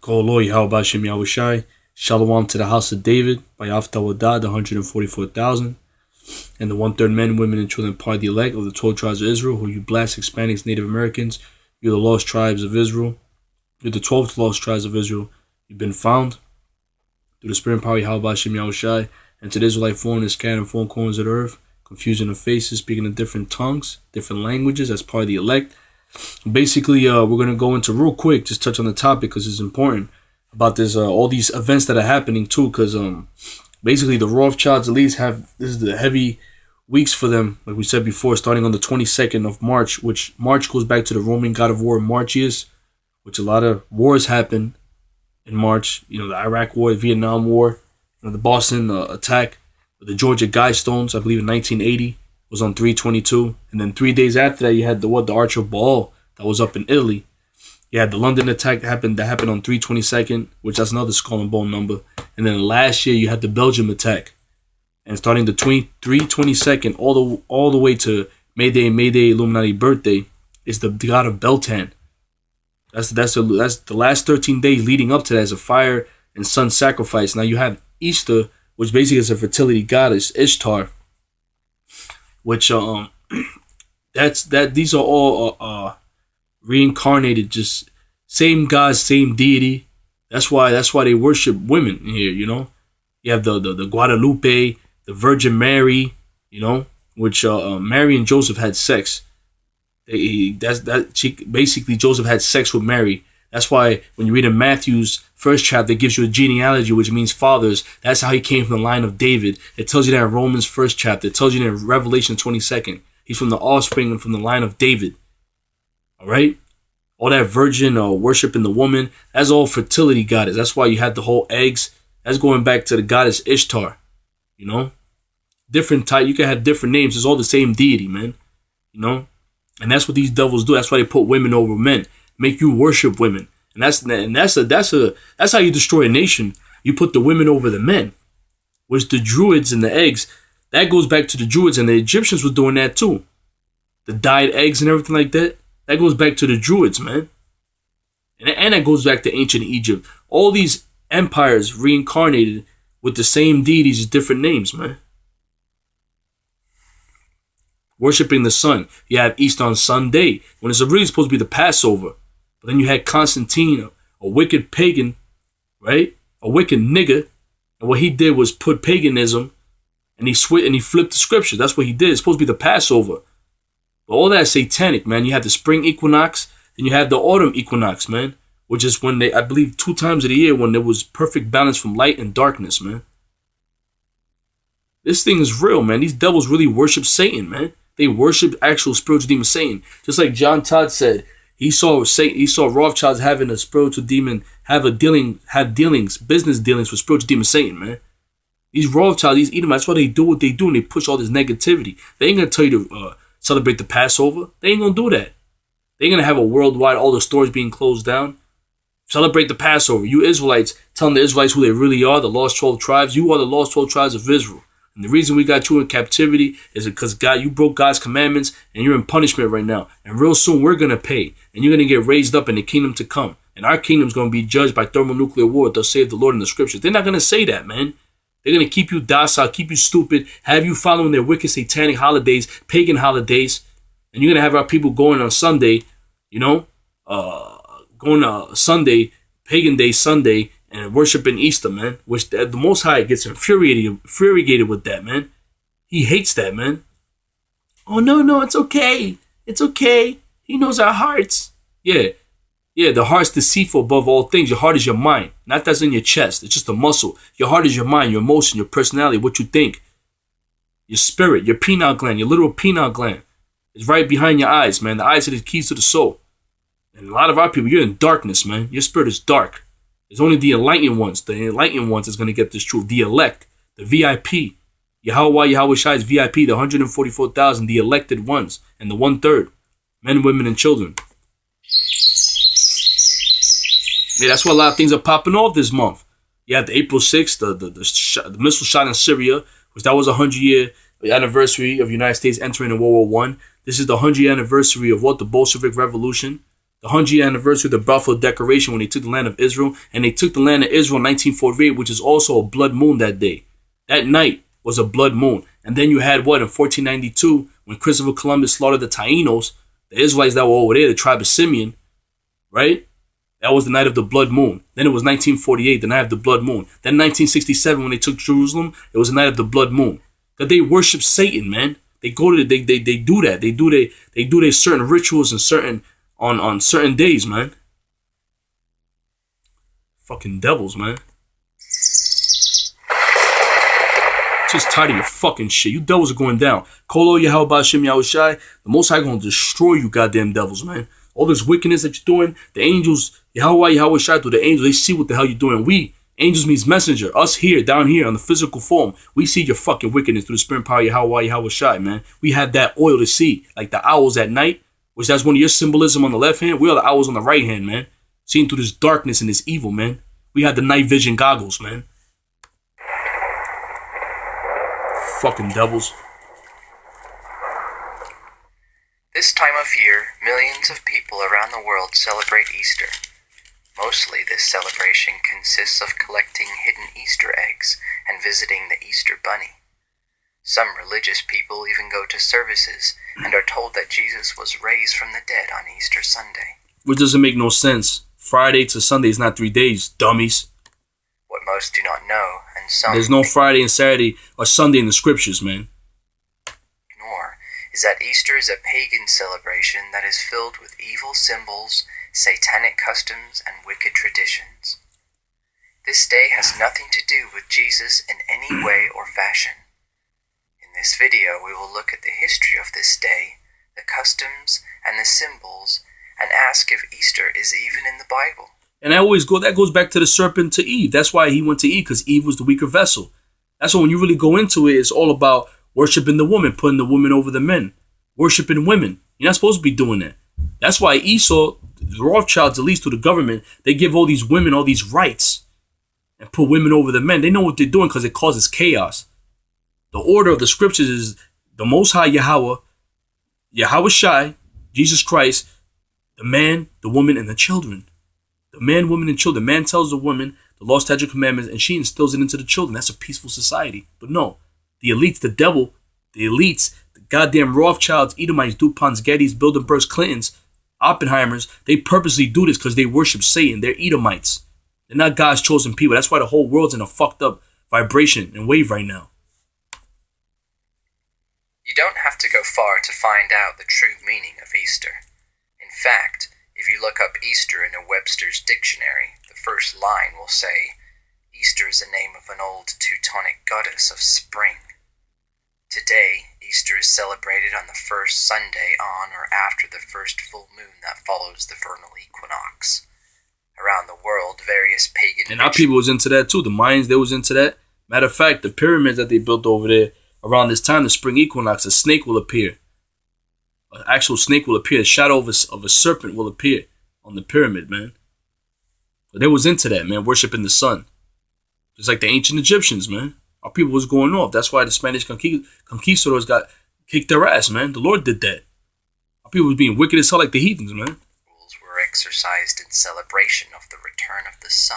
Koloi Haobashim Yahushai. Shalom to the house of David by Avtawadah, the 144,000. And the one-third men, women, and children part of the elect of the 12 tribes of Israel, who you blacks, Hispanics, Native Americans. You're the lost tribes of Israel. You're the 12 lost tribes of Israel. You've been found through the spirit and power of Haobashim Yahushai. And to the Israelite foreigners scattered in four corners of the earth, confusion of faces, speaking in different tongues, different languages as part of the elect. Basically, we're going to go into real quick, just touch on the topic because it's important about this, all these events that are happening too, because basically the Rothschilds elites this is the heavy weeks for them, like we said before, starting on the 22nd of March, which March goes back to the Roman god of war Martius, which a lot of wars happen in March, the Iraq War, the Vietnam War, the Boston attack, the Georgia Guidestones, I believe in 1980, was on 3/22, and then 3 days after that, you had the Arch of Baal that was up in Italy. You had the London attack that happened on 3/22, which that's another skull and bone number. And then last year, you had the Belgium attack, and starting the 3/22 all the way to May Day Illuminati birthday is the god of Beltan. That's the last 13 days leading up to that is a fire and sun sacrifice. Now you have Easter, which basically is a fertility goddess, Ishtar, which these are all reincarnated, just same God, same deity. That's why they worship women here. You have the Guadalupe, the Virgin Mary, which Mary and Joseph had sex. Basically Joseph had sex with Mary. That's why when you read in Matthew's first chapter, it gives you a genealogy, which means fathers. That's how he came from the line of David. It tells you that in Romans first chapter. It tells you that in Revelation 22nd. He's from the offspring and from the line of David. All right? All that virgin worshiping the woman, that's all fertility goddess. That's why you had the whole eggs. That's going back to the goddess Ishtar. Different type. You can have different names. It's all the same deity, man. And that's what these devils do. That's why they put women over men. Make you worship women, and that's how you destroy a nation. You put the women over the men, which the Druids and the eggs, that goes back to the Druids, and the Egyptians were doing that too. The dyed eggs and everything like that, that goes back to the Druids, man, and that goes back to ancient Egypt. All these empires reincarnated with the same deities, different names, man. Worshipping the sun. You have Easter on Sunday, when it's really supposed to be the Passover. But then you had Constantine, a wicked pagan, right? A wicked nigga. And what he did was put paganism, and he flipped the scriptures. That's what he did. It's supposed to be the Passover. But all that is satanic, man. You have the spring equinox, then you have the autumn equinox, man. Which is when I believe 2 times of the year when there was perfect balance from light and darkness, man. This thing is real, man. These devils really worship Satan, man. They worship actual spiritual demon Satan. Just like John Todd said, he saw Rothschilds having a spiritual demon, have dealings, business dealings with spiritual demon Satan, man. These Rothschilds, these Edomites, that's why they do what they do, and they push all this negativity. They ain't gonna tell you to celebrate the Passover. They ain't gonna do that. They ain't gonna have a worldwide, all the stores being closed down. Celebrate the Passover. You Israelites telling the Israelites who they really are, the lost 12 tribes. You are the lost 12 tribes of Israel. And the reason we got you in captivity is because God, you broke God's commandments and you're in punishment right now. And real soon we're going to pay. And you're going to get raised up in the kingdom to come. And our kingdom's going to be judged by thermonuclear war. Thus save the Lord in the scriptures. They're not going to say that, man. They're going to keep you docile, keep you stupid, have you following their wicked satanic holidays, pagan holidays. And you're going to have our people going on Sunday, going on Sunday, pagan day Sunday, and worshiping Easter, man, which the Most High gets infuriated with that, man. He hates that, man. Oh, no, it's okay. It's okay. He knows our hearts. Yeah, the heart's deceitful above all things. Your heart is your mind. Not that's in your chest. It's just a muscle. Your heart is your mind, your emotion, your personality, what you think. Your spirit, your pineal gland, your literal pineal gland. It's right behind your eyes, man. The eyes are the keys to the soul. And a lot of our people, you're in darkness, man. Your spirit is dark. It's only the enlightened ones. The enlightened ones is going to get this truth. The elect, the VIP. Yahweh Shai's VIP, the 144,000, the elected ones, and the 1/3, men, women, and children. Yeah, that's why a lot of things are popping off this month. You have the April 6th, the missile shot in Syria, which that was a 100-year anniversary of the United States entering in World War I. This is the 100-year anniversary of what? The Bolshevik Revolution. The 100th anniversary of the Balfour Declaration when they took the land of Israel. And they took the land of Israel in 1948, which is also a blood moon that day. That night was a blood moon. And then you had what in 1492 when Christopher Columbus slaughtered the Taínos, the Israelites that were over there, the tribe of Simeon, right? That was the night of the blood moon. Then it was 1948, the night of the blood moon. Then 1967 when they took Jerusalem, it was the night of the blood moon. Because they worship Satan, man. They go to they do that. They do their certain rituals and certain on certain days, man. Fucking devils, man. Just tired of your fucking shit. You devils are going down. Kolo Yahweh Shem Yahushai, the Most High gonna destroy you goddamn devils, man. All this wickedness that you're doing, the angels, Yahweh Shai through the angels, they see what the hell you're doing. We, angels means messenger. Us here, down here on the physical form, we see your fucking wickedness through the spirit power Yahweh Shai, man. We have that oil to see. Like the owls at night, which that's one of your symbolism on the left hand. We are the owls on the right hand, man. Seeing through this darkness and this evil, man. We have the night vision goggles, man. Fucking devils. This time of year, millions of people around the world celebrate Easter. Mostly, this celebration consists of collecting hidden Easter eggs and visiting the Easter Bunny. Some religious people even go to services and are told that Jesus was raised from the dead on Easter Sunday. Which doesn't make no sense. Friday to Sunday is not 3 days, dummies. What most do not know, and some... There's no Friday and Saturday or Sunday in the scriptures, man. ...ignore is that Easter is a pagan celebration that is filled with evil symbols, satanic customs, and wicked traditions. This day has nothing to do with Jesus in any way or fashion. In this video, we will look at the history of this day, the customs, and the symbols, and ask if Easter is even in the Bible. And that goes back to the serpent to Eve. That's why he went to Eve, because Eve was the weaker vessel. That's why when you really go into it, it's all about worshiping the woman, putting the woman over the men, worshiping women. You're not supposed to be doing that. That's why Esau, the Rothschilds, at least to the government, they give all these women all these rights and put women over the men. They know what they're doing because it causes chaos. The order of the scriptures is the Most High Yahweh Shai, Jesus Christ, the man, the woman, and the children. The man, woman, and children. Man tells the woman the law, statute, commandments, and she instills it into the children. That's a peaceful society. But no, the elites, the devil, the elites, the goddamn Rothschilds, Edomites, DuPonts, Gettys, Bilderbergs, Clintons, Oppenheimers, they purposely do this because they worship Satan. They're Edomites. They're not God's chosen people. That's why the whole world's in a fucked up vibration and wave right now. You don't have to go far to find out the true meaning of Easter. In fact, if you look up Easter in a Webster's dictionary, the first line will say, Easter is the name of an old Teutonic goddess of spring. Today, Easter is celebrated on the first Sunday on or after the first full moon that follows the vernal equinox. Around the world, various pagan... And our people was into that too. The Mayans, they was into that. Matter of fact, the pyramids that they built over there, around this time, the spring equinox, a snake will appear. An actual snake will appear. A shadow of a serpent will appear on the pyramid, man. But they was into that, man, worshiping the sun. Just like the ancient Egyptians, man. Our people was going off. That's why the Spanish conquistadors got kicked their ass, man. The Lord did that. Our people was being wicked as hell like the heathens, man. Rules were exercised in celebration of the return of the sun.